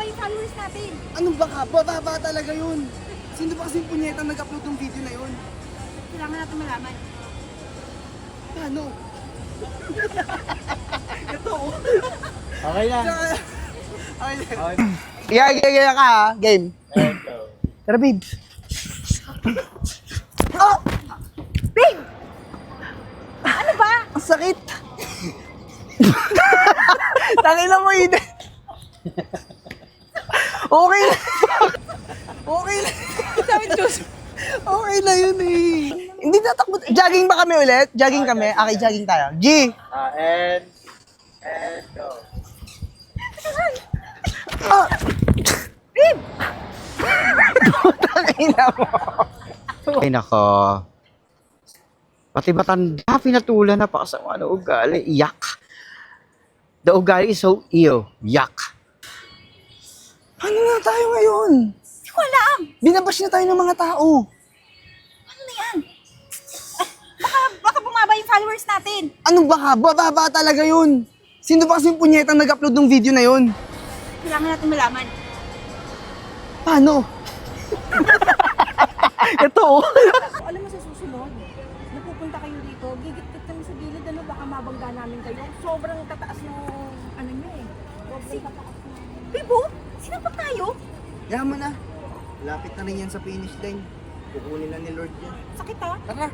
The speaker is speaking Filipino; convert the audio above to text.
yung followers natin. Anong baka? Bababa talaga yun. Sino ba kasing punyetang nag-upload ng video na yun? Kailangan natin malaman. Paano? Ito. Okay na. Okay. Gaya ka ha. Game. Tara, babes. Oh! Babe! Ano ba? Ang sakit. Tangina mo, Eden. Okay na. Okay na. Sabi ni Diyos. Okay na yun eh. Hindi tatakbo. Jogging ba kami ulit? Jogging kami? Okay, jogging tayo. G! And go. Oh! Babe! Tangina mo. Ay nako. Pati matanda, pinatulan na pakasama na ugali. Yak. The ugali is so ew. Yak. Ano na tayo ngayon? Hindi ko alam. Binabash na tayo ng mga tao. Ano na yan? Baka bumaba yung followers natin. Anong baka? Bababa talaga yun. Sino ba kasing punyetang nag-upload ng video na yun? Kailangan natin malaman. Paano? Ito oh. Alam mo sa susunod, napupunta kayo dito, gigit-git kami sa gilid, ano, baka mabangga namin kayo. Sobrang tataas yung, ano nyo eh. Sobrang tataas na. Bibo, sinapak tayo? Yaman na. Lapit na rin yan sa finish line. Kukunin na ni Lord yan. Sakit ha? Tara.